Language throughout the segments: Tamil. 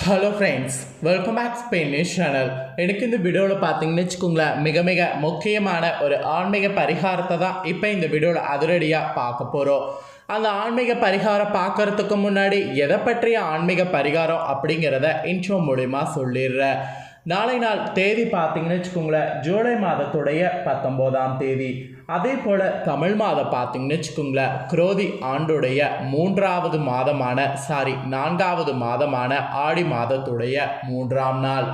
Hello friends, welcome back Spanish channel. எனக்கு இந்த வீடியோவில் பார்த்தீங்கன்னு வச்சுக்கோங்களேன், மிக மிக முக்கியமான ஒரு ஆன்மீக பரிகாரத்தை தான் இப்போ இந்த வீடியோவில் அதிரடியாக பார்க்க போகிறோம். அந்த ஆன்மீக பரிகாரம் பார்க்கறதுக்கு முன்னாடி எதை பற்றிய ஆன்மீக பரிகாரம் அப்படிங்கிறத இன்ட்ரோ மூலிமா சொல்லிடுறேன். நாளை நாள் தேதி பார்த்தீங்கன்னு வச்சுக்கோங்களேன், ஜூலை மாதத்துடைய 19ஆம் தேதி. அதே போல் தமிழ் மாதம் பார்த்தீங்கன்னு வச்சுக்கோங்களேன், குரோதி ஆண்டுடைய 3வது மாதமான 4வது மாதமான ஆடி மாதத்துடைய 3ஆம் நாள்.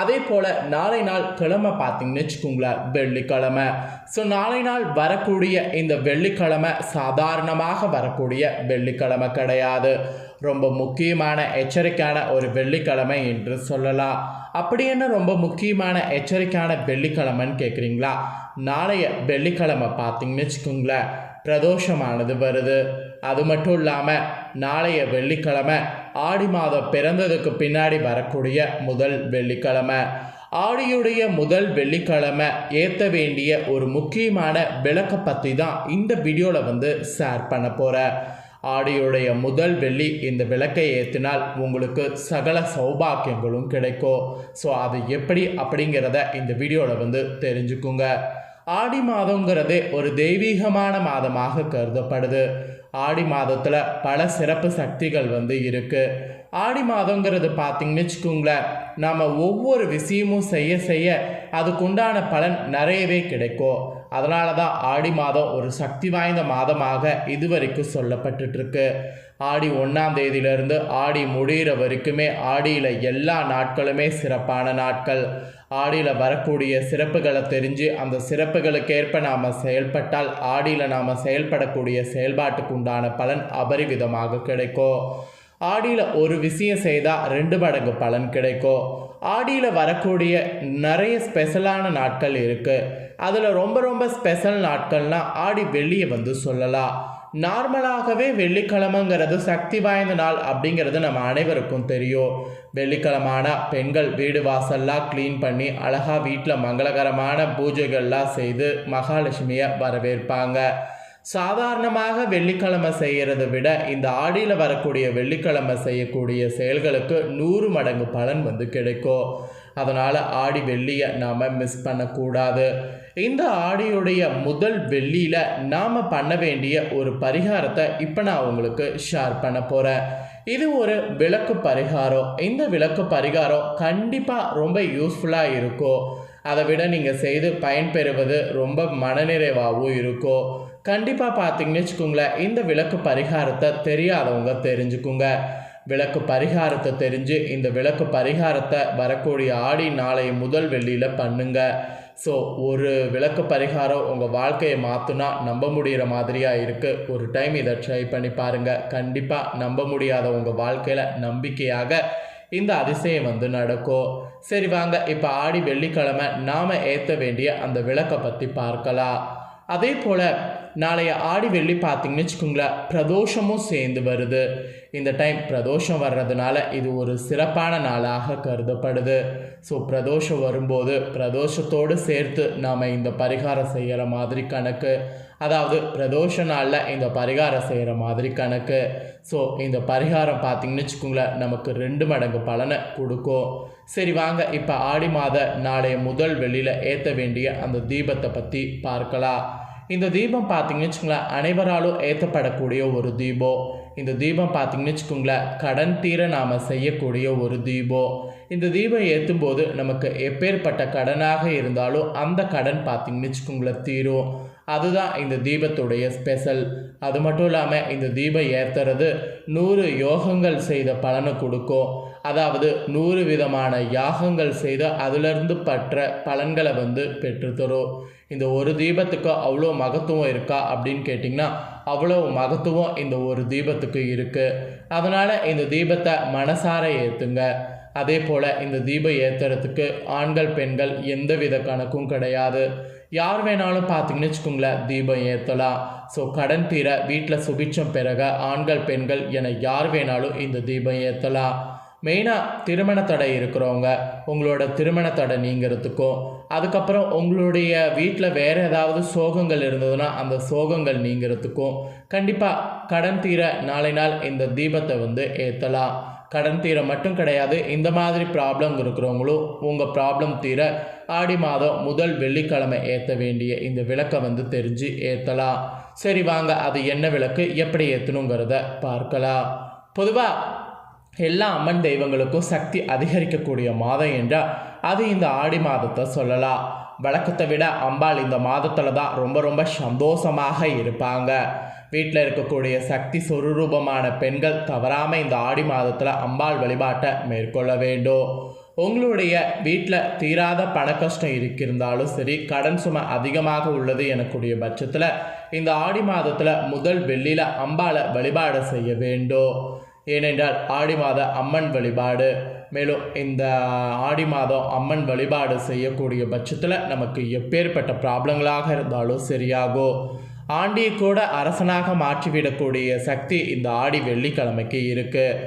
அதே போல் நாளை நாள் கிழமை பார்த்தீங்கன்னு வச்சுக்கோங்களேன், வெள்ளிக்கிழமை. ஸோ நாளை நாள் வரக்கூடிய இந்த வெள்ளிக்கிழமை சாதாரணமாக வரக்கூடிய வெள்ளிக்கிழமை கிடையாது. ரொம்ப முக்கியமான எச்சரிக்கையான ஒரு வெள்ளிக்கிழமை என்று சொல்லலாம். அப்படி என்ன ரொம்ப முக்கியமான எச்சரிக்கையான வெள்ளிக்கிழமைன்னு கேட்குறீங்களா? நாளைய வெள்ளிக்கிழமை பார்த்தீங்கன்னு வச்சுக்கோங்களேன், பிரதோஷமானது வருது. அது மட்டும் இல்லாமல் நாளைய வெள்ளிக்கிழமை ஆடி மாதம் பிறந்ததுக்கு பின்னாடி வரக்கூடிய முதல் வெள்ளிக்கிழமை. ஆடியுடைய முதல் வெள்ளிக்கிழமை ஏற்ற வேண்டிய ஒரு முக்கியமான விளக்கை பற்றி தான் இந்த வீடியோவில் ஷேர் பண்ண போகிறேன். ஆடியுடைய முதல் வெள்ளி இந்த விளக்கை ஏற்றினால் உங்களுக்கு சகல சௌபாக்கியங்களும் கிடைக்கும். ஸோ அது எப்படி அப்படிங்கிறத இந்த வீடியோவில் தெரிஞ்சுக்குங்க. ஆடி மாதங்கிறதே ஒரு தெய்வீகமான மாதமாக கருதப்படுது. ஆடி மாதத்தில் பல சிறப்பு சக்திகள் இருக்குது. ஆடி மாதங்கிறது பார்த்திங்கன்னு வச்சுக்கோங்களேன், நாம் ஒவ்வொரு விஷயமும் செய்ய செய்ய அதுக்குண்டான பலன் நிறையவே கிடைக்கும். அதனால தான் ஆடி மாதம் ஒரு சக்தி வாய்ந்த மாதமாக இதுவரைக்கும் சொல்லப்பட்டுருக்கு. ஆடி 1ஆம் தேதியிலிருந்து ஆடி முடிகிற வரைக்குமே ஆடியில் எல்லா நாட்களுமே சிறப்பான நாட்கள். ஆடியில் வரக்கூடிய சிறப்புகளை தெரிஞ்சு அந்த சிறப்புகளுக்கேற்ப நாம் செயல்பட்டால் ஆடியில் நாம் செயல்படக்கூடிய செயல்பாட்டுக்கு உண்டான பலன் அபரிவிதமாக கிடைக்கும். ஆடியில் ஒரு விஷயம் செய்தால் 2 மடங்கு பலன் கிடைக்கும். ஆடியில் வரக்கூடிய நிறைய ஸ்பெஷலான நாட்கள் இருக்குது. அதில் ரொம்ப ரொம்ப ஸ்பெஷல் நாட்கள்னால் ஆடி வெள்ளியை சொல்லலாம். நார்மலாகவே வெள்ளிக்கிழமைங்கிறது சக்தி வாய்ந்த நாள் அப்படிங்கிறது நம்ம அனைவருக்கும் தெரியும். வெள்ளிக்கிழமான பெண்கள் வீடு வாசல்லாம் க்ளீன் பண்ணி அழகாக வீட்டில் மங்களகரமான பூஜைகள்லாம் செய்து மகாலட்சுமியை வரவேற்பாங்க. சாதாரணமாக வெள்ளிக்கிழமை செய்கிறத விட இந்த ஆடியில் வரக்கூடிய வெள்ளிக்கிழமை செய்யக்கூடிய செயல்களுக்கு 100 மடங்கு பலன் கிடைக்கும். அதனால் ஆடி வெள்ளியை நாம் மிஸ் பண்ணக்கூடாது. இந்த ஆடியுடைய முதல் வெள்ளியில் நாம் பண்ண வேண்டிய ஒரு பரிகாரத்தை இப்போ நான் உங்களுக்கு ஷேர் பண்ண போகிறேன். இது ஒரு விளக்கு பரிகாரம். இந்த விளக்கு பரிகாரம் கண்டிப்பாக ரொம்ப யூஸ்ஃபுல்லாக இருக்கும். அதை விட நீங்கள் செய்து பயன்பெறுவது ரொம்ப மனநிறைவாகவும் இருக்கும். கண்டிப்பாக பார்த்தீங்கன்னு வச்சுக்கோங்களேன், இந்த விளக்கு பரிகாரத்தை தெரியாதவங்க தெரிஞ்சுக்குங்க. விளக்கு பரிகாரத்தை தெரிஞ்சு இந்த விளக்கு பரிகாரத்தை வரக்கூடிய ஆடி நாளை முதல் வெள்ளியில் பண்ணுங்க. ஸோ ஒரு விளக்கு பரிகாரம் உங்கள் வாழ்க்கையை மாற்றினா நம்ப முடிகிற மாதிரியாக இருக்குது. ஒரு டைம் இதை ட்ரை பண்ணி பாருங்கள். கண்டிப்பாக நம்ப முடியாத உங்கள் வாழ்க்கையில் நம்பிக்கையாக இந்த அதிசயம் நடக்கும். சரி வாங்க, இப்போ ஆடி வெள்ளிக்கிழமை நாம் ஏற்ற வேண்டிய அந்த விளக்கை பற்றி பார்க்கலாம். அதே போல் நாளைய ஆடி வெள்ளி பார்த்திங்கன்னு வச்சுக்கோங்களேன், பிரதோஷமும் சேர்ந்து வருது. இந்த டைம் பிரதோஷம் வர்றதுனால இது ஒரு சிறப்பான நாளாக கருதப்படுது. ஸோ பிரதோஷம் வரும்போது பிரதோஷத்தோடு சேர்த்து நாம் இந்த பரிகாரம் செய்கிற மாதிரி கணக்கு. அதாவது பிரதோஷ நாளில் இந்த பரிகாரம் செய்கிற மாதிரி கணக்கு. ஸோ இந்த பரிகாரம் பார்த்திங்கன்னு வச்சுக்கோங்களேன், நமக்கு 2 மடங்கு பலனை கொடுக்கும். சரி வாங்க, இப்போ ஆடி மாத நாளைய முதல் வெள்ளியில் ஏற்ற வேண்டிய அந்த தீபத்தை பற்றி பார்க்கலாம். இந்த தீபம் பார்த்திங்கன்னு வச்சுக்கோங்களேன், அனைவராலும் ஏற்றப்படக்கூடிய ஒரு தீபம். இந்த தீபம் பார்த்திங்கன்னு வச்சுக்கோங்களேன், கடன் தீர நாம் செய்யக்கூடிய ஒரு தீபம். இந்த தீபம் ஏற்றும் போது நமக்கு எப்பேற்பட்ட கடனாக இருந்தாலும் அந்த கடன் பார்த்திங்கன்னு வச்சுக்கோங்களேன் தீரும். அதுதான் இந்த தீபத்துடைய ஸ்பெஷல். அது மட்டும் இல்லாமல் இந்த தீபம் ஏற்றுறது 100 யோகங்கள் செய்த பலனை கொடுக்கும். அதாவது 100 விதமான யாகங்கள் செய்து அதிலிருந்து பற்ற பலன்களை பெற்றுத்தரும். இந்த ஒரு தீபத்துக்கு அவ்வளோ மகத்துவம் இருக்கா அப்படின்னு கேட்டிங்கன்னா அவ்வளோ மகத்துவம் இந்த ஒரு தீபத்துக்கு இருக்குது. அதனால் இந்த தீபத்தை மனசார ஏற்றுங்க. அதே போல் இந்த தீபம் ஏற்றுறதுக்கு ஆண்கள் பெண்கள் எந்தவித கணக்கும் கிடையாது. யார் வேணாலும் பார்த்திங்கன்னு வச்சுக்கோங்களேன் தீபம் ஏற்றலாம். ஸோ கடன் தீர வீட்டில் சுபிட்சம் பிறக ஆண்கள் பெண்கள் என யார் வேணாலும் இந்த தீபம் ஏற்றலாம். மெயினாக திருமண தடை இருக்கிறவங்க உங்களோட திருமண தடை நீங்கிறதுக்கும், அதுக்கப்புறம் உங்களுடைய வீட்டில் வேறு ஏதாவது சோகங்கள் இருந்ததுன்னா அந்த சோகங்கள் நீங்கிறதுக்கும் கண்டிப்பாக கடன் தீர நாளை நாள் இந்த தீபத்தை ஏற்றலாம். கடன் தீர மட்டும் கிடையாது, இந்த மாதிரி ப்ராப்ளம் இருக்கிறவங்களும் உங்கள் ப்ராப்ளம் தீர ஆடி மாதம் முதல் வெள்ளிக்கிழமை ஏற்ற வேண்டிய இந்த விளக்கை தெரிஞ்சு ஏற்றலாம். சரி வாங்க, அது என்ன விளக்கு, எப்படி ஏற்றணுங்கிறத பார்க்கலாம். பொதுவாக எல்லா அம்மன் தெய்வங்களுக்கும் சக்தி அதிகரிக்கக்கூடிய மாதம் என்றால் அது இந்த ஆடி மாதத்தை சொல்லலாம். வழக்கத்தை விட அம்பாள் இந்த மாதத்தில் தான் ரொம்ப ரொம்ப சந்தோஷமாக இருப்பாங்க. வீட்டில் இருக்கக்கூடிய சக்தி சொரூபமான பெண்கள் தவறாமல் இந்த ஆடி மாதத்தில் அம்பாள் வழிபாட்டை மேற்கொள்ள வேண்டும். உங்களுடைய வீட்டில் தீராத பண கஷ்டம் இருக்கிருந்தாலும் சரி, கடன் சுமை அதிகமாக உள்ளது எனக்கூடிய பட்சத்தில் இந்த ஆடி மாதத்தில் முதல் வெள்ளியில் அம்பாளை வழிபாடு செய்ய வேண்டும். ஏனென்றால் ஆடி மாத அம்மன் வழிபாடு, மேலும் இந்த ஆடி மாதம் அம்மன் வழிபாடு செய்யக்கூடிய பட்சத்தில் நமக்கு எப்பேற்பட்ட ப்ராப்ளங்களாக இருந்தாலும் சரியாகும். ஆண்டியை கூட அரசனாக மாற்றிவிடக்கூடிய சக்தி இந்த ஆடி வெள்ளிக்கிழமைக்கு இருக்குது.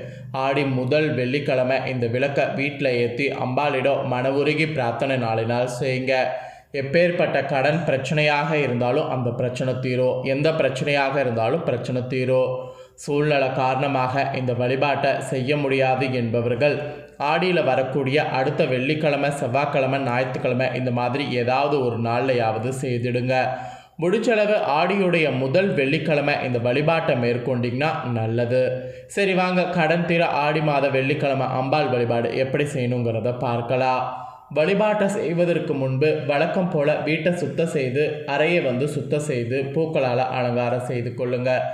ஆடி முதல் வெள்ளிக்கிழமை இந்த விளக்கை வீட்டில் ஏற்றி அம்பாளிடம் மனவுருகி பிரார்த்தனை நாளினால் செய்யுங்க. எப்பேற்பட்ட கடன் பிரச்சனையாக இருந்தாலும் அந்த பிரச்சனை தீரும். எந்த பிரச்சனையாக இருந்தாலும் பிரச்சனை தீரும். சூழ்நிலை காரணமாக இந்த வழிபாட்டை செய்ய முடியாது என்பவர்கள் ஆடியில் வரக்கூடிய அடுத்த வெள்ளிக்கிழமை, செவ்வாய்க்கிழமை, ஞாயிற்றுக்கிழமை இந்த மாதிரி ஏதாவது ஒரு நாள்லையாவது செய்திடுங்க. முடிச்சளவு ஆடியுடைய முதல் வெள்ளிக்கிழமை இந்த வழிபாட்டை மேற்கொண்டிங்கன்னா நல்லது. சரி வாங்க, கடன் தீர ஆடி மாத வெள்ளிக்கிழமை அம்பாள் வழிபாடு எப்படி செய்யணுங்கிறத பார்க்கலாம். வழிபாட்டை செய்வதற்கு முன்பு வழக்கம் போல் வீட்டை சுத்தம் செய்து அறையை சுத்தம் செய்து பூக்களால் அலங்காரம் செய்து கொள்ளுங்கள்.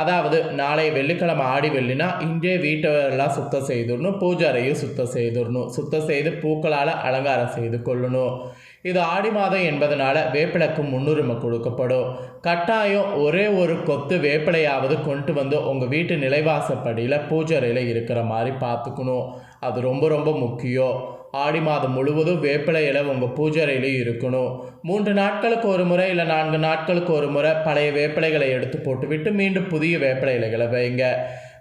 அதாவது நாளை வெள்ளிக்கிழமை ஆடி வெள்ளினா இன்றே வீட்டெல்லாம் சுத்தம் செய்துடணும், பூஜை அறையும் சுத்தம் செய்துடணும், சுத்தம் செய்து பூக்களால் அலங்காரம் செய்து கொள்ளணும். இது ஆடி மாதம் என்பதனால வேப்பிலைக்கு முன்னுரிமை கொடுக்கப்படும். கட்டாயம் ஒரே ஒரு கொத்து வேப்பிலையாவது கொண்டு உங்கள் வீட்டு நிலைவாசப்படியில் பூஜை அறையில் இருக்கிற மாதிரி பார்த்துக்கணும். அது ரொம்ப ரொம்ப முக்கியம். ஆடி மாதம் முழுவதும் வேப்பிலை இலை உங்கள் பூஜை அறையிலையும் இருக்கணும். 3 நாட்களுக்கு ஒரு முறை இல்லை 4 நாட்களுக்கு ஒரு முறை பழைய வேப்பிலைகளை எடுத்து போட்டுவிட்டு மீண்டும் புதிய வேப்பிலை இலைகளை வைங்க.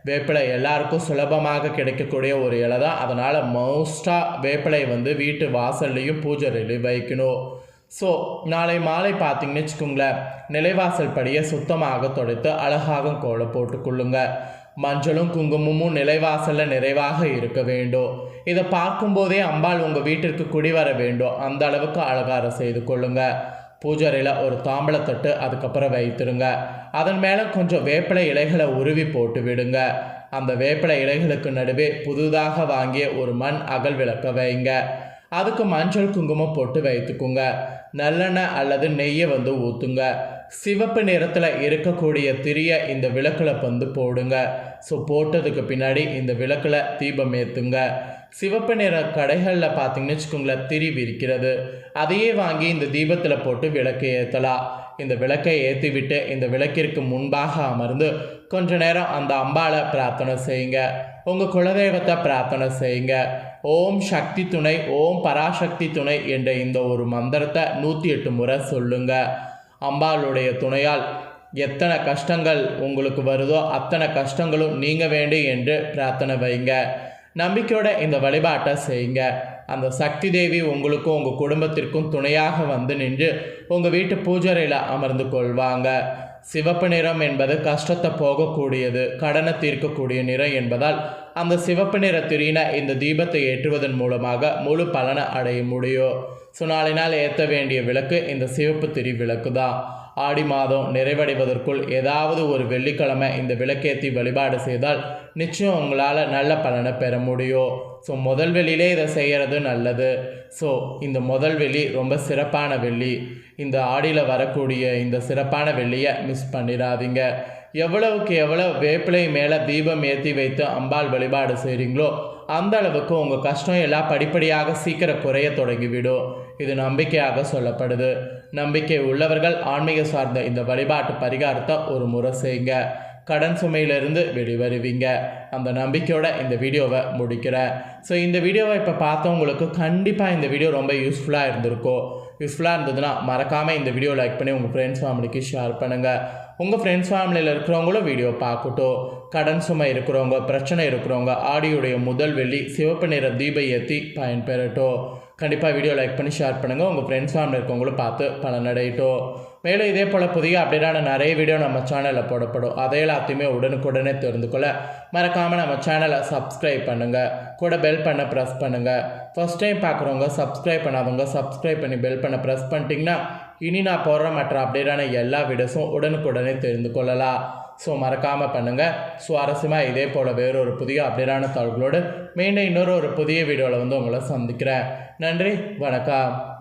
வேப்பிலை எல்லாருக்கும் சுலபமாக கிடைக்கக்கூடிய ஒரு இலை தான். அதனால் மோஸ்ட்டாக வேப்பிலை வீட்டு வாசல்லையும் பூஜை அறையிலையும் வைக்கணும். ஸோ நாளை மாலை பார்த்தீங்கன்னு வச்சுக்கோங்களேன், நிலைவாசல் படியை சுத்தமாக துடைத்து அழகாக கோலம் போட்டுக்கொள்ளுங்க. மஞ்சளும் குங்குமமும் நிலைவாசலில் நிறைவாக இருக்க வேண்டும். இதை பார்க்கும்போதே அம்பாள் உங்கள் வீட்டிற்கு குடி வர வேண்டும். அந்த அளவுக்கு அலங்காரம் செய்து கொள்ளுங்க. பூஜையில் ஒரு தாம்பளத்தட்டு அதுக்கப்புறம் வைத்துருங்க. அதன் மேலே கொஞ்சம் வேப்பிலை இலைகளை உருவி போட்டு விடுங்க. அந்த வேப்பிலை இலைகளுக்கு நடுவே புதுதாக வாங்கிய ஒரு மண் அகல் விளக்க வைங்க. அதுக்கு மஞ்சள் குங்குமம் போட்டு வைத்துக்குங்க. நல்லெண்ணெய் அல்லது நெய்யை ஊற்றுங்க. சிவப்பு நிறத்தில் இருக்கக்கூடிய திரியை இந்த விளக்கில் போடுங்க. ஸோ போட்டதுக்கு பின்னாடி இந்த விளக்கில் தீபம் ஏற்றுங்க. சிவப்பு நிற கடைகளில் பார்த்தீங்கன்னு வச்சுக்கோங்களேன், திரி விரிக்கிறது. அதையே வாங்கி இந்த தீபத்தில் போட்டு விளக்கை ஏற்றலாம். இந்த விளக்கை ஏற்றி விட்டு இந்த விளக்கிற்கு முன்பாக அமர்ந்து கொஞ்ச நேரம் அந்த அம்பாளை பிரார்த்தனை செய்யுங்க. உங்கள் குலதெய்வத்தை பிரார்த்தனை செய்யுங்க. ஓம் சக்தி துணை, ஓம் பராசக்தி துணை என்ற இந்த ஒரு மந்திரத்தை 108 முறை சொல்லுங்க. அம்பாளுடைய துணையால் எத்தனை கஷ்டங்கள் உங்களுக்கு வருதோ அத்தனை கஷ்டங்களும் நீங்க வேண்டும் என்று பிரார்த்தனை வைங்க. நம்பிக்கையோட இந்த வழிபாட்டை செய்யுங்க. அந்த சக்தி தேவி உங்களுக்கும் உங்கள் குடும்பத்திற்கும் துணையாக நின்று உங்கள் வீட்டு பூஜையில் அமர்ந்து கொள்வாங்க. சிவப்பு நிறம் என்பது கஷ்டத்தை போகக்கூடியது, கடனை தீர்க்கக்கூடிய நிறம் என்பதால் அந்த சிவப்பு நிற திரியினை இந்த தீபத்தை ஏற்றுவதன் மூலமாக முழு பலனை அடைய முடியும். ஸோ நாளை நாள் ஏற்ற வேண்டிய விளக்கு இந்த சிவப்பு திரி விளக்கு தான். ஆடி மாதம் நிறைவடைவதற்குள் ஏதாவது ஒரு வெள்ளிக்கிழமை இந்த விளக்கேற்றி வழிபாடு செய்தால் நிச்சயம் உங்களால் நல்ல பலனை பெற முடியும். ஸோ முதல் வெள்ளியிலே இதை செய்கிறது நல்லது. ஸோ இந்த முதல் வெள்ளி ரொம்ப சிறப்பான வெள்ளி. இந்த ஆடியில் வரக்கூடிய இந்த சிறப்பான வெள்ளியை மிஸ் பண்ணிடாதீங்க. எவ்வளவுக்கு எவ்வளோ வேப்பிலை மேலே தீபம் ஏற்றி வைத்து அம்பாள் வழிபாடு செய்கிறீங்களோ அந்த அளவுக்கு உங்கள் கஷ்டம் எல்லாம் படிப்படியாக சீக்கிரம் குறைய தொடங்கிவிடும். இது நம்பிக்கையாக சொல்லப்படுது. நம்பிக்கை உள்ளவர்கள் ஆன்மீக சார்ந்த இந்த வழிபாட்டு பரிகாரத்தை ஒரு முறை செய்யுங்க. கடன் சுமையிலிருந்து வெளிவருவீங்க. அந்த நம்பிக்கையோட இந்த வீடியோவை முடிக்கிறேன். ஸோ இந்த வீடியோவை இப்போ பார்த்தவங்களுக்கு கண்டிப்பாக இந்த வீடியோ ரொம்ப யூஸ்ஃபுல்லாக இருந்திருக்கும். யூஸ்ஃபுல்லாக இருந்ததுன்னா மறக்காமல் இந்த வீடியோ லைக் பண்ணி உங்கள் ஃப்ரெண்ட்ஸ் ஃபேமிலிக்கு ஷேர் பண்ணுங்கள். உங்கள் ஃப்ரெண்ட்ஸ் ஃபேமிலியில் இருக்கிறவங்களும் வீடியோ பார்க்கட்டும். கடன் சுமை இருக்கிறவங்க, பிரச்சனை இருக்கிறவங்க ஆடியோடைய முதல் வெள்ளி சிவப்பு நிற தீப ஏற்றி பயன்பெறட்டும். கண்டிப்பாக வீடியோ லைக் பண்ணி ஷேர் பண்ணுங்கள். உங்கள் ஃப்ரெண்ட்ஸ் ஃபேமிலி இருக்கவங்களும் பார்த்து பலனடையட்டும். மேலும் இதே போல் புதிய அப்டேட்டான நிறைய வீடியோ நம்ம சேனலில் போடப்படும். அதை எல்லாத்தையுமே உடனுக்குடனே தெரிந்து கொள்ள மறக்காமல் நம்ம சேனலை சப்ஸ்கிரைப் பண்ணுங்கள். கூட பெல் பண்ண ப்ரெஸ் பண்ணுங்கள். ஃபஸ்ட் டைம் பார்க்குறவங்க சப்ஸ்கிரைப் பண்ணாதவங்க சப்ஸ்கிரைப் பண்ணி பெல் பண்ண ப்ரெஸ் பண்ணிட்டீங்கன்னா இனி நான் போடுற மற்ற அப்டேட்டான எல்லா வீடியோஸும் உடனுக்குடனே தெரிந்து கொள்ளலாம். ஸோ மறக்காமல் பண்ணுங்கள். சுவாரஸ்யமாக இதே போல் வேறொரு புதிய அப்டேட்டான தகவல்களோடு மீண்டும் இன்னொரு புதிய வீடியோவில் உங்களை சந்திக்கிறேன். நன்றி, வணக்கம்.